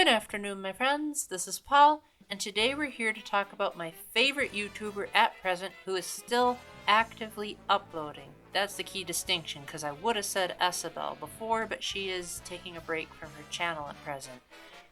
Good afternoon, my friends. This is Paul, and today we're here to talk about my favorite YouTuber at present who is still actively uploading. That's the key distinction, because I would have said Esabelle before, but she is taking a break from her channel at present.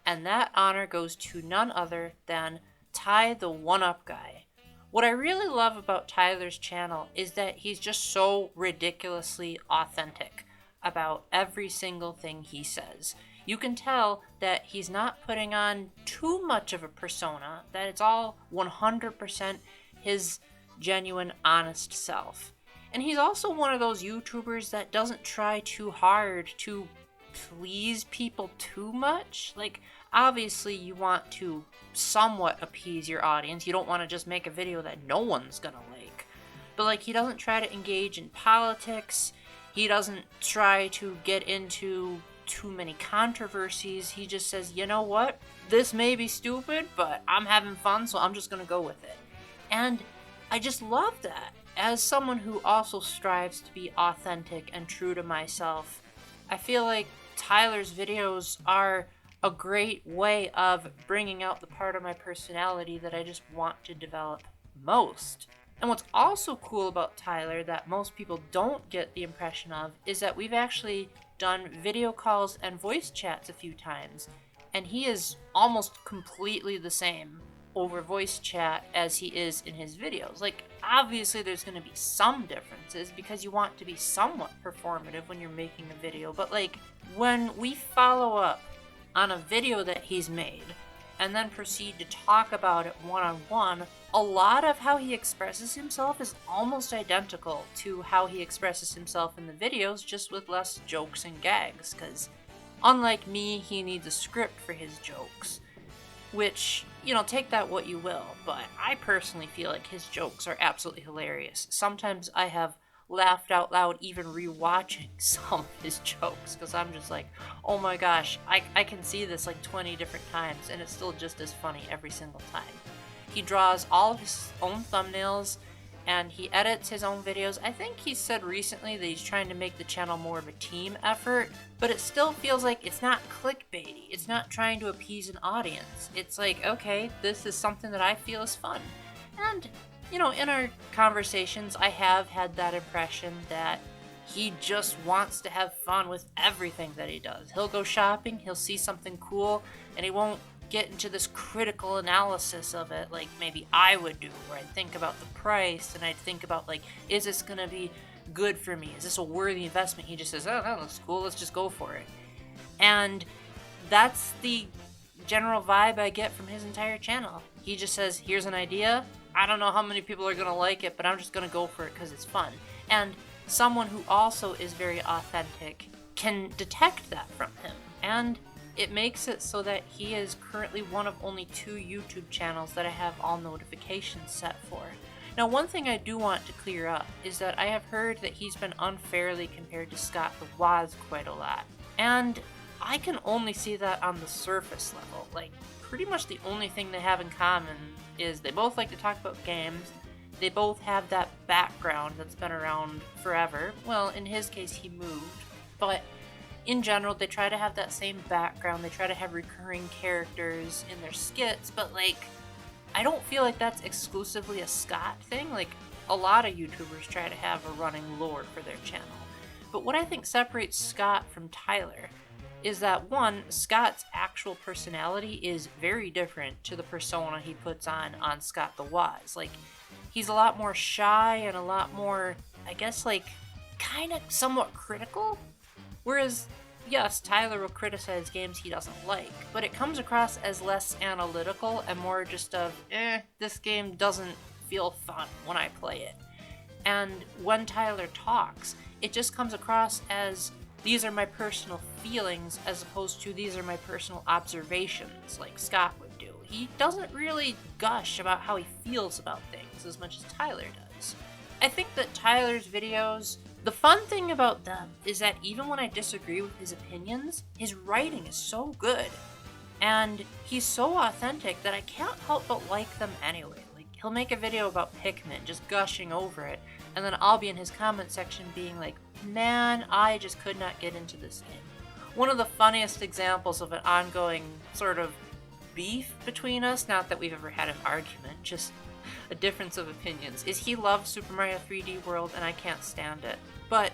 And that honor goes to none other than Ty the One-Up Guy. What I really love about Tyler's channel is that he's just so ridiculously authentic about every single thing he says. You can tell that he's not putting on too much of a persona, that it's all 100% his genuine, honest self. And he's also one of those YouTubers that doesn't try too hard to please people too much. Like, obviously you want to somewhat appease your audience. You don't want to just make a video that no one's gonna like. But like, he doesn't try to engage in politics. He doesn't try to get into too many controversies. He just says, you know what? This may be stupid, but I'm having fun, so I'm just gonna go with it. And I just love that. As someone who also strives to be authentic and true to myself, I feel like Tyler's videos are a great way of bringing out the part of my personality that I just want to develop most. And what's also cool about Tyler that most people don't get the impression of is that we've actually done video calls and voice chats a few times, and he is almost completely the same over voice chat as he is in his videos. Like, obviously there's going to be some differences because you want to be somewhat performative when you're making a video, but like, when we follow up on a video that he's made and then proceed to talk about it one-on-one, a lot of how he expresses himself is almost identical to how he expresses himself in the videos, just with less jokes and gags, because unlike me, he needs a script for his jokes, which, you know, take that what you will, but I personally feel like his jokes are absolutely hilarious. Sometimes I have laughed out loud even rewatching some of his jokes, because I'm just like, oh my gosh, I can see this like 20 different times, and it's still just as funny every single time. He draws all of his own thumbnails, and he edits his own videos. I think he said recently that he's trying to make the channel more of a team effort, but it still feels like it's not clickbaity. It's not trying to appease an audience. It's like, okay, this is something that I feel is fun. And, you know, in our conversations, I have had that impression that he just wants to have fun with everything that he does. He'll go shopping, he'll see something cool, and he won't get into this critical analysis of it like maybe I would do, where I'd think about the price and I'd think about like, is this gonna be good for me? Is this a worthy investment? He just says, oh, that looks cool, let's just go for it. And that's the general vibe I get from his entire channel. He just says, here's an idea, I don't know how many people are gonna like it, but I'm just gonna go for it because it's fun. And someone who also is very authentic can detect that from him, and it makes it so that he is currently one of only 2 YouTube channels that I have all notifications set for. Now, one thing I do want to clear up is that I have heard that he's been unfairly compared to Scott the Woz quite a lot. And I can only see that on the surface level. Like, pretty much the only thing they have in common is they both like to talk about games. They both have that background that's been around forever. Well, in his case, he moved, but in general, they try to have that same background. They try to have recurring characters in their skits, but like, I don't feel like that's exclusively a Scott thing. Like, a lot of YouTubers try to have a running lore for their channel. But what I think separates Scott from Tyler is that, one, Scott's actual personality is very different to the persona he puts on Scott the Woz. Like, he's a lot more shy and a lot more, I guess, like, kind of somewhat critical. Whereas, yes, Tyler will criticize games he doesn't like, but it comes across as less analytical and more just of, this game doesn't feel fun when I play it. And when Tyler talks, it just comes across as, these are my personal feelings, as opposed to these are my personal observations, like Scott would do. He doesn't really gush about how he feels about things as much as Tyler does. I think that Tyler's videos, the fun thing about them is that even when I disagree with his opinions, his writing is so good. And he's so authentic that I can't help but like them anyway. Like, he'll make a video about Pikmin, just gushing over it, and then I'll be in his comment section being like, man, I just could not get into this game. One of the funniest examples of an ongoing sort of beef between us, not that we've ever had an argument, just a difference of opinions, is he loves Super Mario 3D World and I can't stand it. But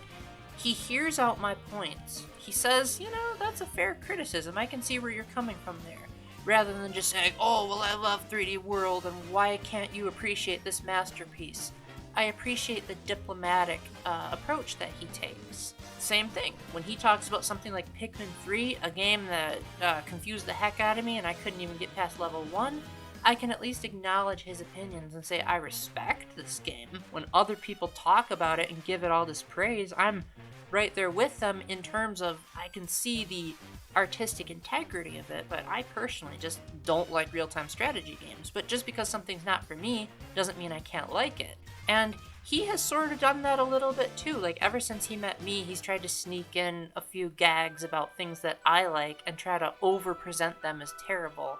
he hears out my points. He says, that's a fair criticism. I can see where you're coming from there. Rather than just saying, oh, well, I love 3D World and why can't you appreciate this masterpiece? I appreciate the diplomatic approach that he takes. Same thing, when he talks about something like Pikmin 3, a game that confused the heck out of me and I couldn't even get past level 1, I can at least acknowledge his opinions and say I respect this game. When other people talk about it and give it all this praise, I'm right there with them in terms of I can see the artistic integrity of it, but I personally just don't like real-time strategy games. But just because something's not for me doesn't mean I can't like it. And he has sort of done that a little bit too. Like, ever since he met me, he's tried to sneak in a few gags about things that I like and try to over-present them as terrible.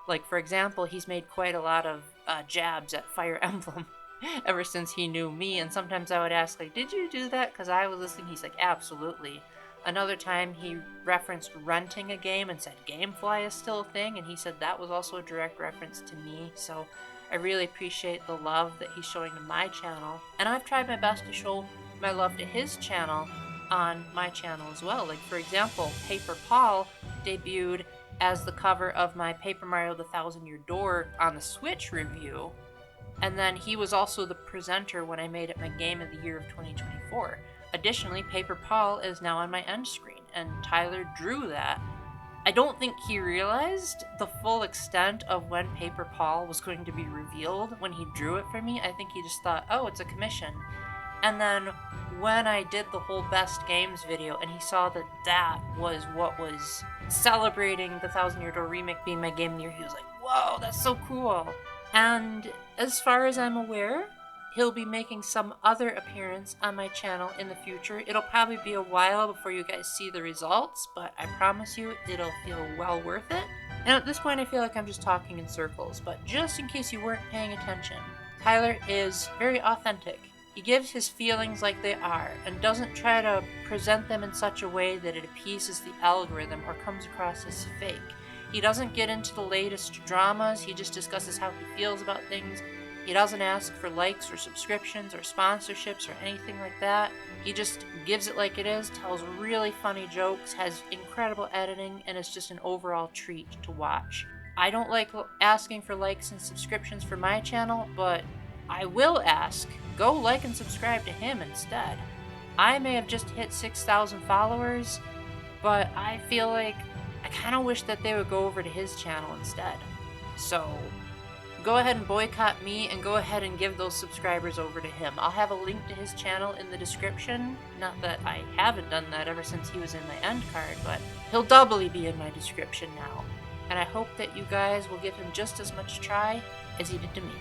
Like, for example, he's made quite a lot of jabs at Fire Emblem ever since he knew me, and sometimes I would ask, like, did you do that? Because I was listening. He's like, absolutely. Another time he referenced renting a game and said GameFly is still a thing, and he said that was also a direct reference to me, so I really appreciate the love that he's showing to my channel, and I've tried my best to show my love to his channel on my channel as well. Like, for example, Paper Paul debuted as the cover of my Paper Mario The Thousand Year Door on the Switch review, and then he was also the presenter when I made it my Game of the Year of 2024. Additionally, Paper Paul is now on my end screen, and Tyler drew that. I don't think he realized the full extent of when Paper Paul was going to be revealed when he drew it for me. I think he just thought, oh, it's a commission. And then when I did the whole Best Games video and he saw that that was what was celebrating the Thousand Year Door remake being my Game of the Year, he was like, whoa, that's so cool. And as far as I'm aware, he'll be making some other appearance on my channel in the future. It'll probably be a while before you guys see the results, but I promise you it'll feel well worth it. And at this point I feel like I'm just talking in circles, but just in case you weren't paying attention, Tyler is very authentic. He gives his feelings like they are, and doesn't try to present them in such a way that it appeases the algorithm or comes across as fake. He doesn't get into the latest dramas, he just discusses how he feels about things. He doesn't ask for likes or subscriptions or sponsorships or anything like that. He just gives it like it is, tells really funny jokes, has incredible editing, and is just an overall treat to watch. I don't like asking for likes and subscriptions for my channel, but I will ask, go like and subscribe to him instead. I may have just hit 6,000 followers, but I feel like I kind of wish that they would go over to his channel instead. So go ahead and boycott me and go ahead and give those subscribers over to him. I'll have a link to his channel in the description. Not that I haven't done that ever since he was in my end card, but he'll doubly be in my description now. And I hope that you guys will give him just as much try as he did to me.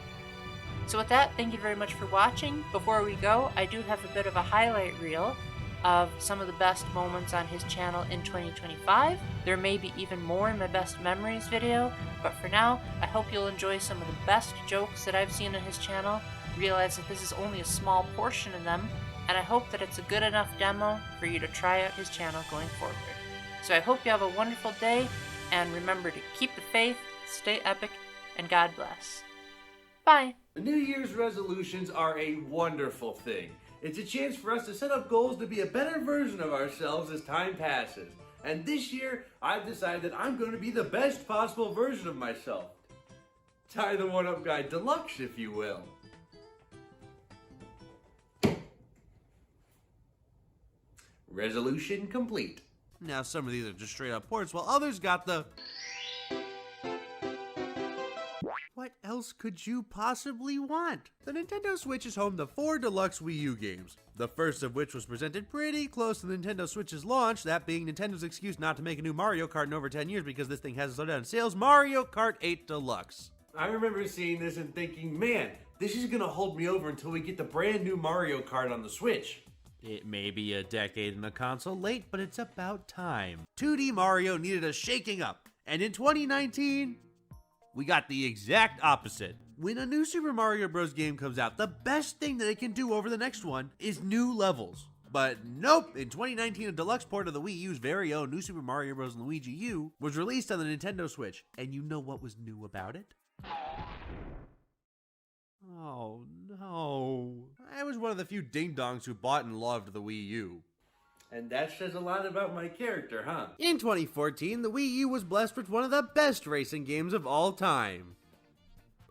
So with that, thank you very much for watching. Before we go, I do have a bit of a highlight reel of some of the best moments on his channel in 2025. There may be even more in my best memories video, but for now, I hope you'll enjoy some of the best jokes that I've seen on his channel. Realize that this is only a small portion of them, and I hope that it's a good enough demo for you to try out his channel going forward. So I hope you have a wonderful day, and remember to keep the faith, stay epic, and God bless. Bye! New Year's resolutions are a wonderful thing. It's a chance for us to set up goals to be a better version of ourselves as time passes. And this year, I've decided that I'm going to be the best possible version of myself. Tie the One-Up Guy Deluxe, if you will. Resolution complete. Now some of these are just straight up ports, while others got the... What else could you possibly want? The Nintendo Switch is home to 4 deluxe Wii U games, the first of which was presented pretty close to the Nintendo Switch's launch, that being Nintendo's excuse not to make a new Mario Kart in over 10 years because this thing hasn't slowed down in sales, Mario Kart 8 Deluxe. I remember seeing this and thinking, man, this is gonna hold me over until we get the brand new Mario Kart on the Switch. It may be a decade in the console late, but it's about time. 2D Mario needed a shaking up, and in 2019, we got the exact opposite. When a new Super Mario Bros. Game comes out, the best thing that it can do over the next one is new levels. But nope, in 2019 a deluxe port of the Wii U's very own New Super Mario Bros. Luigi U was released on the Nintendo Switch, and you know what was new about it? Oh no. I was one of the few ding-dongs who bought and loved the Wii U. And that says a lot about my character, huh? In 2014, the Wii U was blessed with one of the best racing games of all time.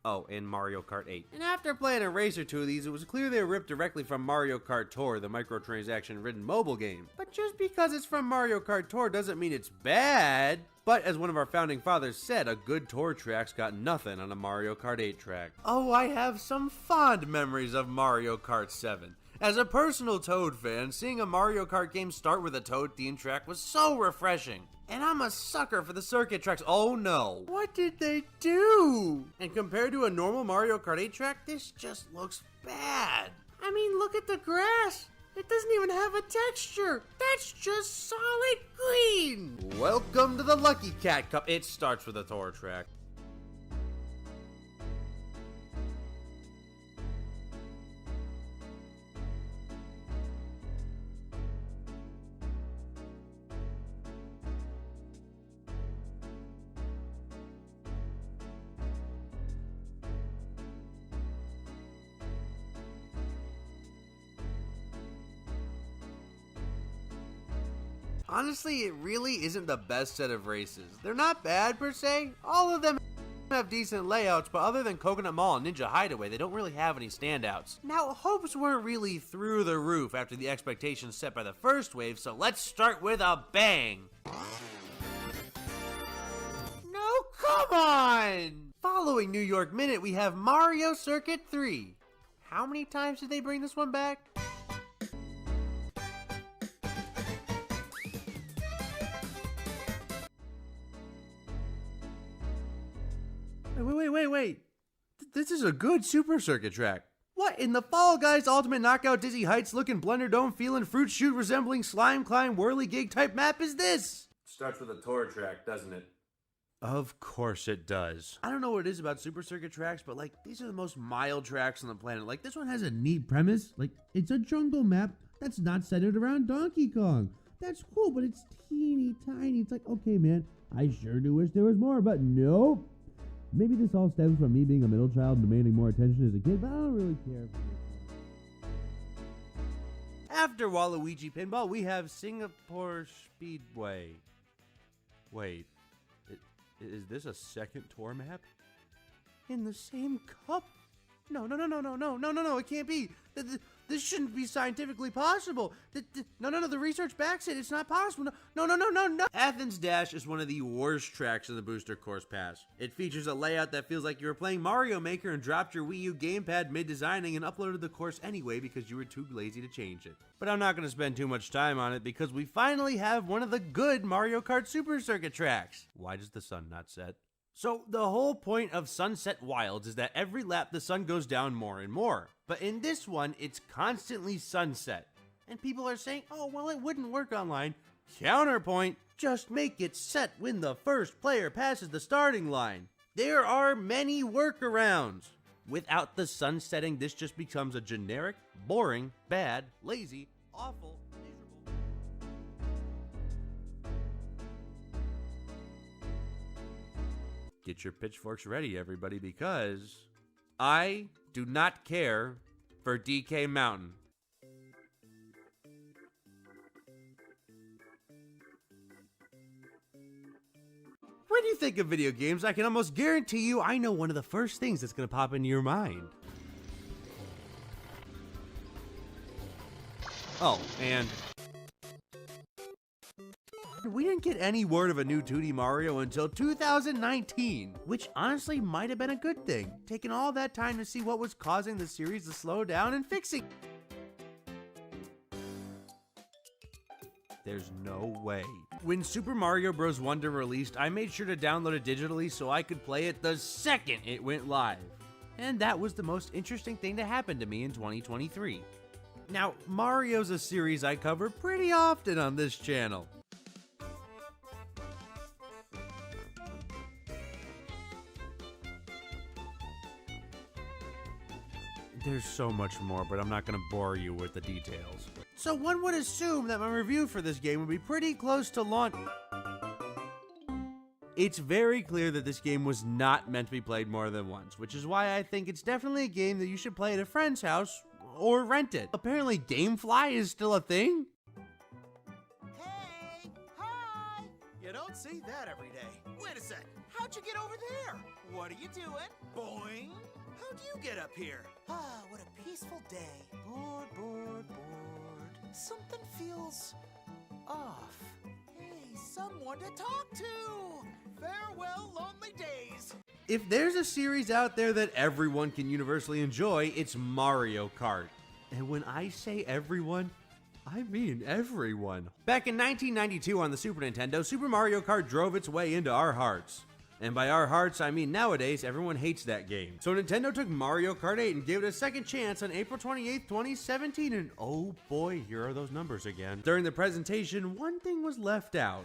Oh, and Mario Kart 8. And after playing a race or two of these, it was clear they were ripped directly from Mario Kart Tour, the microtransaction-ridden mobile game. But just because it's from Mario Kart Tour doesn't mean it's bad. But as one of our founding fathers said, a good tour track's got nothing on a Mario Kart 8 track. Oh, I have some fond memories of Mario Kart 7. As a personal Toad fan, seeing a Mario Kart game start with a Toad-themed track was so refreshing. And I'm a sucker for the circuit tracks. Oh no. What did they do? And compared to a normal Mario Kart 8 track, this just looks bad. I mean, look at the grass. It doesn't even have a texture. That's just solid green. Welcome to the Lucky Cat Cup. It starts with a tour track. Honestly, it really isn't the best set of races. They're not bad per se. All of them have decent layouts, but other than Coconut Mall and Ninja Hideaway, they don't really have any standouts. Now, hopes weren't really through the roof after the expectations set by the first wave, so let's start with a bang. No, come on! Following New York Minute, we have Mario Circuit 3. How many times did they bring this one back? Wait. This is a good Super Circuit track. What in the Fall Guys Ultimate Knockout Dizzy Heights looking Blender Dome feeling Fruit Shoot resembling Slime Climb Whirligig type map is this? Starts with a tour track, doesn't it? Of course it does. I don't know what it is about Super Circuit tracks, but like these are the most mild tracks on the planet. Like this one has a neat premise. Like it's a jungle map that's not centered around Donkey Kong. That's cool, but it's teeny tiny. It's like, okay, man, I sure do wish there was more, but nope. Maybe this all stems from me being a middle child and demanding more attention as a kid, but I don't really care. After Waluigi Pinball, we have Singapore Speedway. Wait, is this a second tour map? In the same cup? No, it can't be. This shouldn't be scientifically possible. No, the research backs it. It's not possible. No. Athens Dash is one of the worst tracks in the Booster Course Pass. It features a layout that feels like you were playing Mario Maker and dropped your Wii U gamepad mid-designing and uploaded the course anyway because you were too lazy to change it. But I'm not going to spend too much time on it because we finally have one of the good Mario Kart Super Circuit tracks. Why does the sun not set? So the whole point of Sunset Wilds is that every lap the sun goes down more and more. But in this one, it's constantly sunset. And people are saying, oh, well, it wouldn't work online. Counterpoint, just make it set when the first player passes the starting line. There are many workarounds. Without the sun setting, this just becomes a generic, boring, bad, lazy, awful, miserable. Get your pitchforks ready, everybody, because I do not care for DK Mountain. When you think of video games, I can almost guarantee you I know one of the first things that's going to pop into your mind. Oh, and we didn't get any word of a new 2D Mario until 2019, which honestly might have been a good thing, taking all that time to see what was causing the series to slow down and fixing. There's no way. When Super Mario Bros. Wonder released, I made sure to download it digitally so I could play it the second it went live. And that was the most interesting thing to happen to me in 2023. Now, Mario's a series I cover pretty often on this channel. There's so much more, but I'm not going to bore you with the details. So one would assume that my review for this game would be pretty close to launch. It's very clear that this game was not meant to be played more than once, which is why I think it's definitely a game that you should play at a friend's house or rent it. Apparently GameFly is still a thing? Hey! Hi! You don't see that every day. Wait a sec. How'd you get over there? What are you doing? Boing! How'd you get up here? Ah, what a peaceful day. Bored, bored, bored. Something feels off. Hey, someone to talk to! Farewell, lonely days! If there's a series out there that everyone can universally enjoy, it's Mario Kart. And when I say everyone, I mean everyone. Back in 1992 on the Super Nintendo, Super Mario Kart drove its way into our hearts. And by our hearts, I mean nowadays, everyone hates that game. So Nintendo took Mario Kart 8 and gave it a second chance on April 28th, 2017, and oh boy, here are those numbers again. During the presentation, one thing was left out.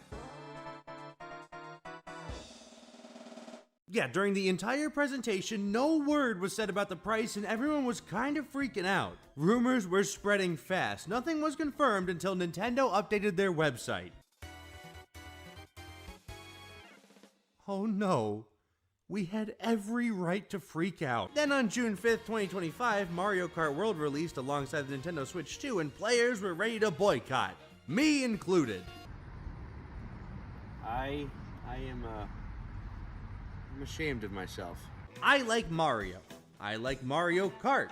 Yeah, during the entire presentation, no word was said about the price and everyone was kind of freaking out. Rumors were spreading fast. Nothing was confirmed until Nintendo updated their website. Oh no, we had every right to freak out. Then on June 5th, 2025, Mario Kart World released alongside the Nintendo Switch 2 and players were ready to boycott, me included. I'm ashamed of myself. I like Mario. I like Mario Kart.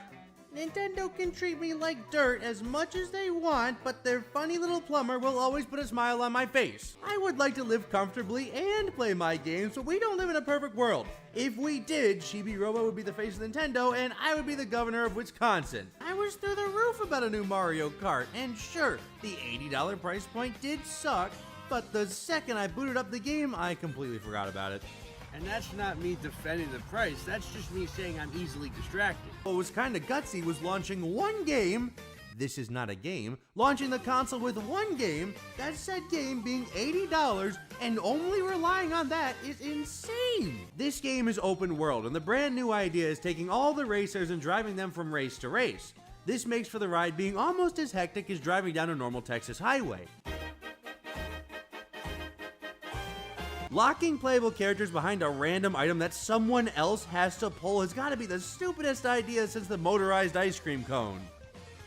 Nintendo can treat me like dirt as much as they want, but their funny little plumber will always put a smile on my face. I would like to live comfortably and play my games, but we don't live in a perfect world. If we did, Chibi-Robo would be the face of Nintendo, and I would be the governor of Wisconsin. I was through the roof about a new Mario Kart, and sure, the $80 price point did suck, but the second I booted up the game, I completely forgot about it. And that's not me defending the price, that's just me saying I'm easily distracted. What was kinda gutsy was launching one game, this is not a game, launching the console with one game, that said game being $80 and only relying on that is insane. This game is open world and the brand new idea is taking all the racers and driving them from race to race. This makes for the ride being almost as hectic as driving down a normal Texas highway. Locking playable characters behind a random item that someone else has to pull has got to be the stupidest idea since the motorized ice cream cone.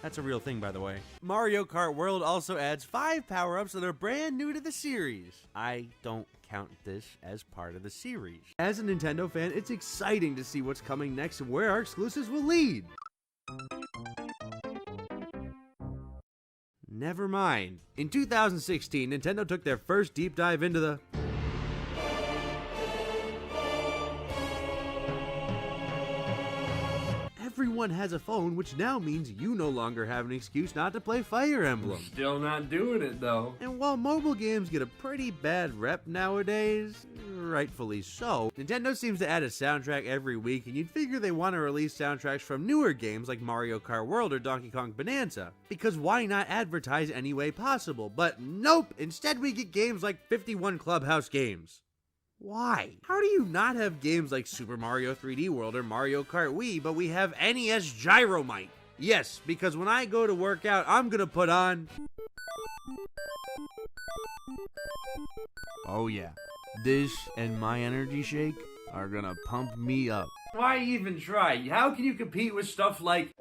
That's a real thing, by the way. Mario Kart World also adds 5 power-ups that are brand new to the series. I don't count this as part of the series. As a Nintendo fan, it's exciting to see what's coming next and where our exclusives will lead. Never mind. In 2016, Nintendo took their first deep dive into the everyone has a phone, which now means you no longer have an excuse not to play Fire Emblem. Still not doing it though. And while mobile games get a pretty bad rep nowadays, rightfully so, Nintendo seems to add a soundtrack every week, and you'd figure they want to release soundtracks from newer games like Mario Kart World or Donkey Kong Bonanza, because why not advertise any way possible? But nope, instead we get games like 51 Clubhouse Games. Why? How do you not have games like Super Mario 3D World or Mario Kart Wii, but we have NES Gyromite? Yes, because when I go to work out, I'm gonna put on... Oh yeah, this and my energy shake are gonna pump me up. Why even try? How can you compete with stuff like